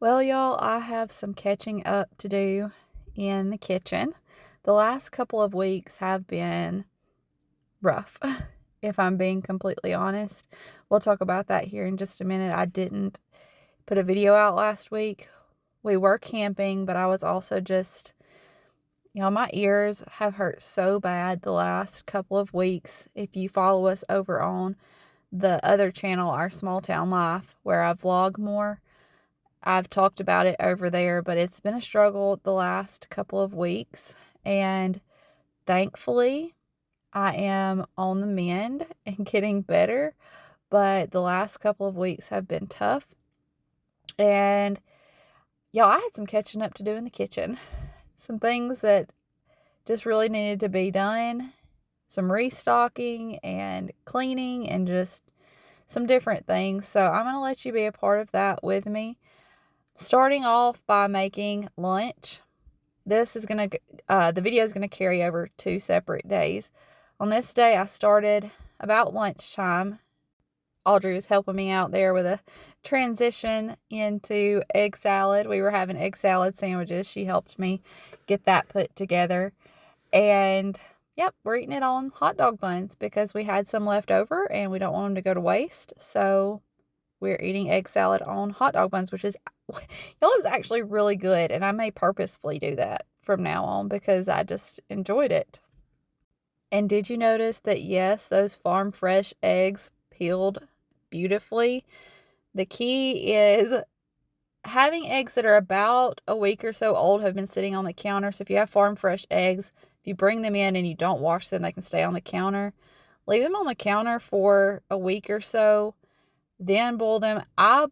Well, y'all, I have some catching up to do in the kitchen. The last couple of weeks have been rough, if I'm being completely honest. We'll talk about that here in just a minute. I didn't put a video out last week. We were camping, but I was also just, my ears have hurt so bad the last couple of weeks. If you follow us over on the other channel, Our Small Town Life, where I vlog more, I've talked about it over there, but it's been a struggle the last couple of weeks. And thankfully, I am on the mend and getting better. But the last couple of weeks have been tough. And y'all, I had some catching up to do in the kitchen. Some things that just really needed to be done. Some restocking and cleaning and just some different things. So I'm going to let you be a part of that with me. Starting off by making lunch. This is going to, the video is going to carry over 2 separate days. On this day, I started about lunchtime. Audrey was helping me out there with a transition into egg salad. We were having egg salad sandwiches. She helped me get that put together. And yep, we're eating it on hot dog buns because we had some left over and we don't want them to go to waste. So we're eating egg salad on hot dog buns, which is, y'all, it was actually really good. And I may purposefully do that from now on because I just enjoyed it. And did you notice that, yes, those farm fresh eggs peeled beautifully? The key is having eggs that are about a week or so old, have been sitting on the counter. So if you have farm fresh eggs, if you bring them in and you don't wash them, they can stay on the counter. Leave them on the counter for a week or so. Then boil them. I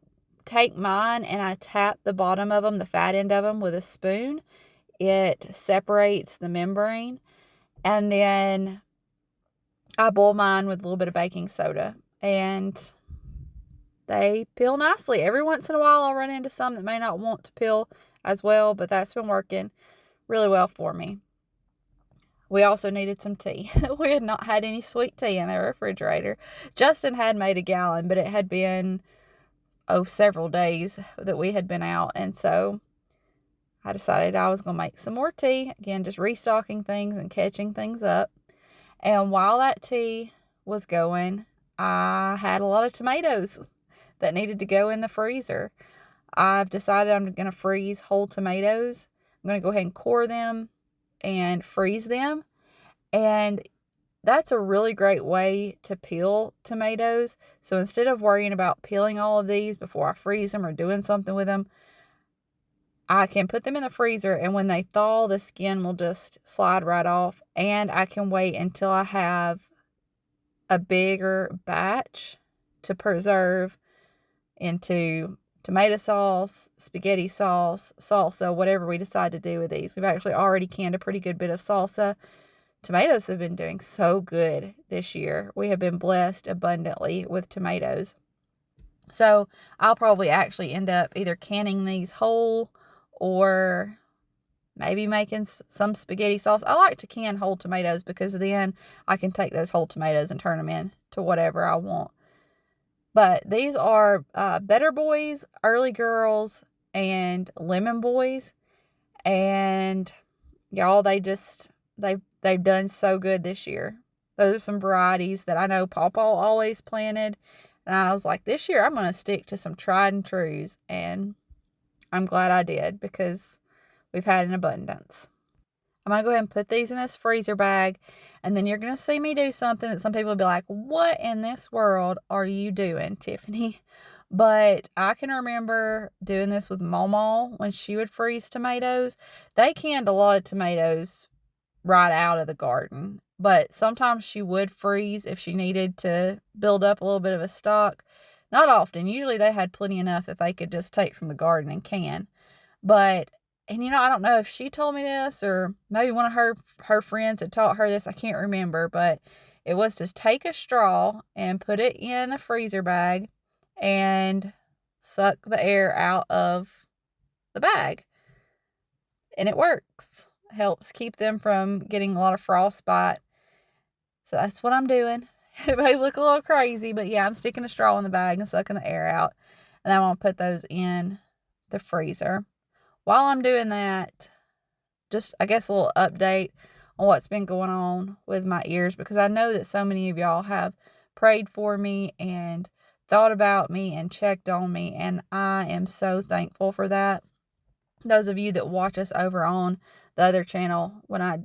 take mine and I tap the bottom of them, the fat end of them, with a spoon. It separates the membrane. And then I boil mine with a little bit of baking soda. And they peel nicely. Every once in a while I'll run into some that may not want to peel as well, but that's been working really well for me. We also needed some tea. We had not had any sweet tea in the refrigerator. Justin had made a gallon, but it had been, several days that we had been out. And so I decided I was going to make some more tea. Again, just restocking things and catching things up. And while that tea was going, I had a lot of tomatoes that needed to go in the freezer. I've decided I'm going to freeze whole tomatoes. I'm going to go ahead and core them and freeze them. And that's a really great way to peel tomatoes. So instead of worrying about peeling all of these before I freeze them or doing something with them, I can put them in the freezer, and when they thaw, the skin will just slide right off. And I can wait until I have a bigger batch to preserve into tomato sauce, spaghetti sauce, salsa, whatever we decide to do with these. We've actually already canned a pretty good bit of salsa. Tomatoes have been doing so good this year. We have been blessed abundantly with tomatoes. So I'll probably actually end up either canning these whole or maybe making some spaghetti sauce. I like to can whole tomatoes because then I can take those whole tomatoes and turn them into whatever I want. But these are Better Boys, Early Girls, and Lemon Boys. And y'all, they've done so good this year. Those are some varieties that I know Pawpaw always planted. And I was like, this year I'm going to stick to some tried and trues. And I'm glad I did because we've had an abundance. I'm going to go ahead and put these in this freezer bag, and then you're going to see me do something that some people will be like, what in this world are you doing, Tiffany? But I can remember doing this with Mamaw when she would freeze tomatoes. They canned a lot of tomatoes right out of the garden, but sometimes she would freeze if she needed to build up a little bit of a stock. Not often. Usually they had plenty enough that they could just take from the garden and can. But and I don't know if she told me this or maybe one of her friends had taught her this. I can't remember, but it was to take a straw and put it in a freezer bag and suck the air out of the bag. And it works. It helps keep them from getting a lot of frostbite. So that's what I'm doing. It may look a little crazy, but yeah, I'm sticking a straw in the bag and sucking the air out. And I'm going to put those in the freezer. While I'm doing that, just, I guess, a little update on what's been going on with my ears, because I know that so many of y'all have prayed for me and thought about me and checked on me, and I am so thankful for that. Those of you that watch us over on the other channel, when I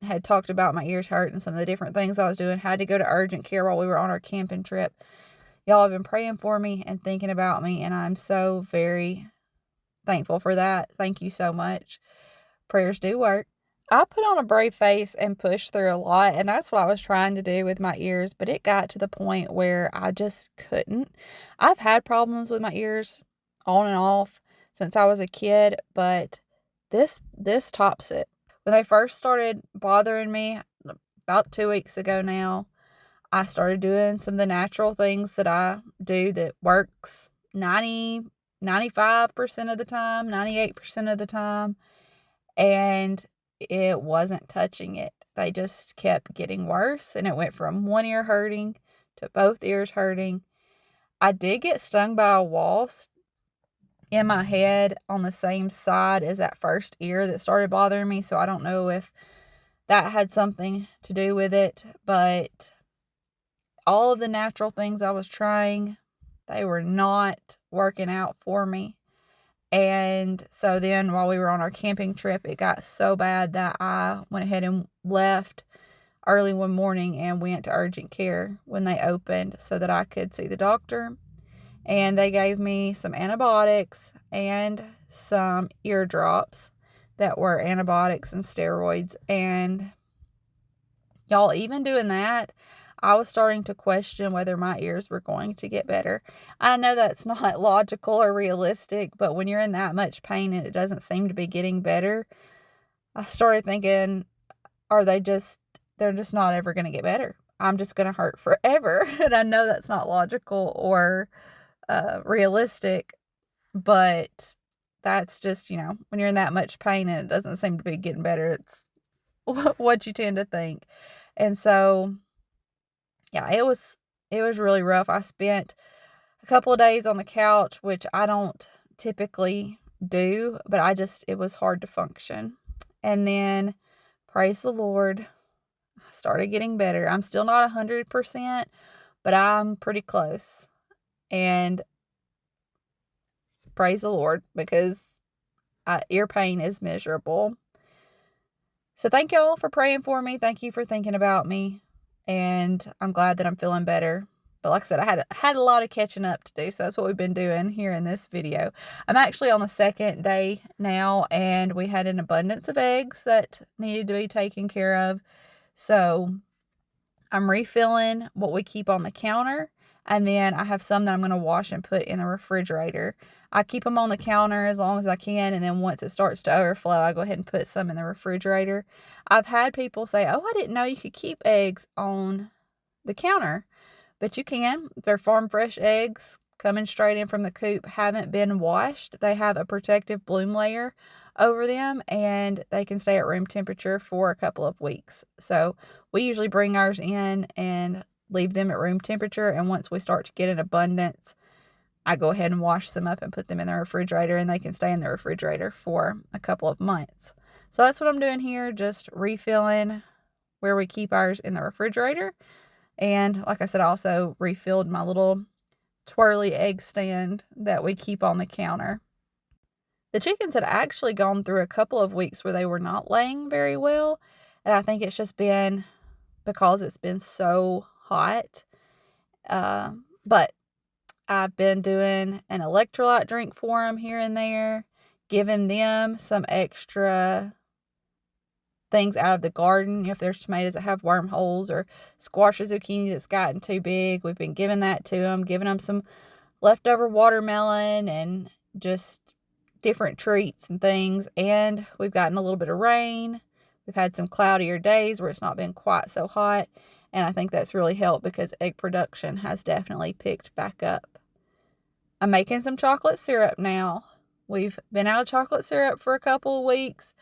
had talked about my ears hurt and some of the different things I was doing, had to go to urgent care while we were on our camping trip. Y'all have been praying for me and thinking about me, and I'm so very thankful for that. Thank you so much. Prayers do work. I put on a brave face and pushed through a lot, and that's what I was trying to do with my ears, but it got to the point where I just couldn't. I've had problems with my ears on and off since I was a kid, but this tops it. When they first started bothering me about 2 weeks ago now, I started doing some of the natural things that I do that works 95% of the time, 98% of the time, and it wasn't touching it. They just kept getting worse, and it went from one ear hurting to both ears hurting. I did get stung by a wasp in my head on the same side as that first ear that started bothering me, so I don't know if that had something to do with it, but all of the natural things I was trying, they were not working out for me. And so then while we were on our camping trip, it got so bad that I went ahead and left early one morning and went to urgent care when they opened so that I could see the doctor. And they gave me some antibiotics and some ear drops that were antibiotics and steroids. And y'all, even doing that, I was starting to question whether my ears were going to get better. I know that's not logical or realistic, but when you're in that much pain and it doesn't seem to be getting better, I started thinking, they're just not ever going to get better. I'm just going to hurt forever. And I know that's not logical or realistic, but that's just, when you're in that much pain and it doesn't seem to be getting better, it's what you tend to think. And so, yeah, it was really rough. I spent a couple of days on the couch, which I don't typically do, but it was hard to function. And then, praise the Lord, I started getting better. I'm still not 100%, but I'm pretty close. And praise the Lord, because ear pain is miserable. So thank y'all for praying for me. Thank you for thinking about me. And I'm glad that I'm feeling better. But like I said, I had a lot of catching up to do, so that's what we've been doing here in this video. I'm actually on the second day now, and we had an abundance of eggs that needed to be taken care of. So I'm refilling what we keep on the counter, and then I have some that I'm going to wash and put in the refrigerator. I keep them on the counter as long as I can, and then once it starts to overflow, I go ahead and put some in the refrigerator. I've had people say, oh, I didn't know you could keep eggs on the counter, but you can. They're farm fresh eggs coming straight in from the coop, haven't been washed. They have a protective bloom layer over them, and they can stay at room temperature for a couple of weeks. So we usually bring ours in and leave them at room temperature, and once we start to get an abundance, I go ahead and wash them up and put them in the refrigerator, and they can stay in the refrigerator for a couple of months. So that's what I'm doing here, just refilling where we keep ours in the refrigerator. And like I said, I also refilled my little twirly egg stand that we keep on the counter. The chickens had actually gone through a couple of weeks where they were not laying very well, and I think it's just been because it's been so hot. But I've been doing an electrolyte drink for them here and there, giving them some extra things out of the garden. If there's tomatoes that have wormholes or squash or zucchini that's gotten too big, we've been giving that to them, giving them some leftover watermelon and just different treats and things. And we've gotten a little bit of rain. We've had some cloudier days where it's not been quite so hot. And I think that's really helped because egg production has definitely picked back up. I'm making some chocolate syrup now. We've been out of chocolate syrup for a couple of weeks,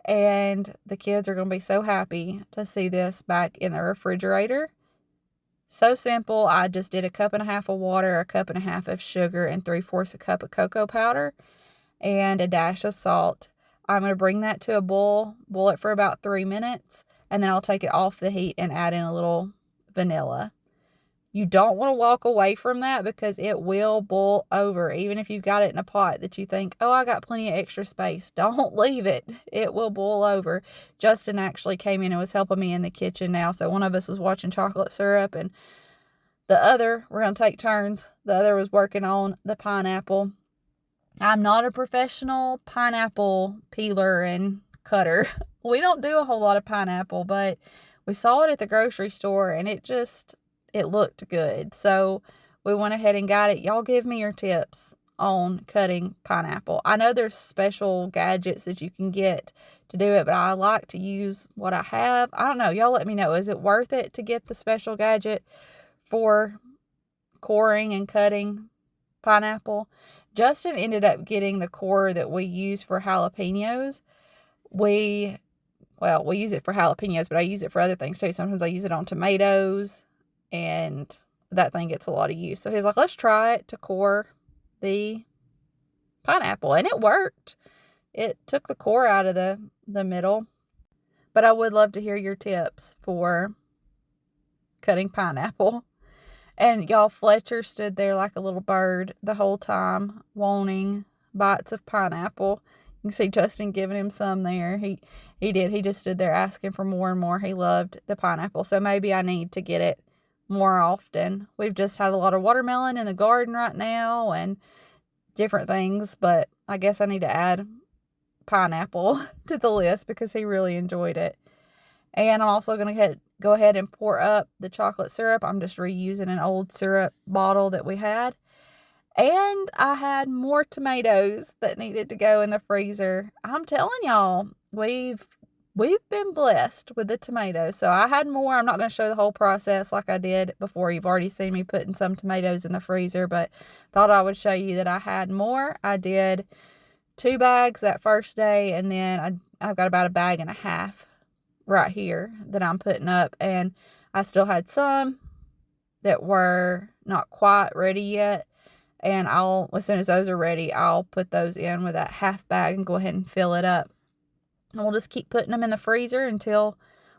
and the kids are going to be so happy to see this back in the refrigerator. So simple. I just did 1.5 cups of water, 1.5 cups of sugar, and 3/4 cup of cocoa powder. and a dash of salt. I'm going to bring that to a boil it for about 3 minutes, and then I'll take it off the heat and add in a little vanilla. You don't want to walk away from that because it will boil over. Even if you've got it in a pot that you think, oh, I got plenty of extra space, don't leave it. It will boil over. Justin actually came in and was helping me in the kitchen now. So one of us was watching chocolate syrup, and the other, we're going to take turns. The other was working on the pineapple. I'm not a professional pineapple peeler and cutter. We don't do a whole lot of pineapple, but we saw it at the grocery store, and it looked good. So we went ahead and got it. Y'all give me your tips on cutting pineapple. I know there's special gadgets that you can get to do it, but I like to use what I have. I don't know. Y'all let me know. Is it worth it to get the special gadget for coring and cutting pineapple? Justin ended up getting the core that we use for jalapenos. We use it for jalapenos, but I use it for other things too. Sometimes I use it on tomatoes, and that thing gets a lot of use. So he's like, let's try it to core the pineapple. And it worked. It took the core out of the middle. But I would love to hear your tips for cutting pineapple. And y'all, Fletcher stood there like a little bird the whole time wanting bites of pineapple. You can see Justin giving him some there. He did. He just stood there asking for more and more. He loved the pineapple. So maybe I need to get it more often. We've just had a lot of watermelon in the garden right now and different things, but I guess I need to add pineapple to the list because he really enjoyed it. And I'm also going to go ahead and pour up the chocolate syrup. I'm just reusing an old syrup bottle that we had. And I had more tomatoes that needed to go in the freezer. I'm telling y'all, we've been blessed with the tomatoes. So I had more. I'm not going to show the whole process like I did before. You've already seen me putting some tomatoes in the freezer, but thought I would show you that I had more. I did 2 bags that first day, and then I've got about 1.5 bags right here that I'm putting up, and I still had some that were not quite ready yet, and as soon as those are ready, I'll put those in with that 1/2 bag and go ahead and fill it up. And we'll just keep putting them in the freezer until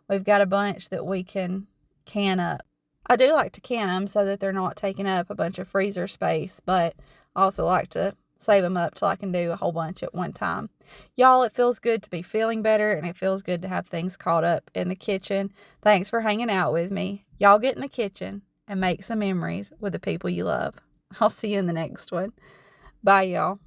we've got a bunch that we can can up. I do like to can them so that they're not taking up a bunch of freezer space, but I also like to save them up till I can do a whole bunch at one time. Y'all, it feels good to be feeling better, and it feels good to have things caught up in the kitchen. Thanks for hanging out with me. Y'all get in the kitchen and make some memories with the people you love. I'll see you in the next one. Bye, y'all.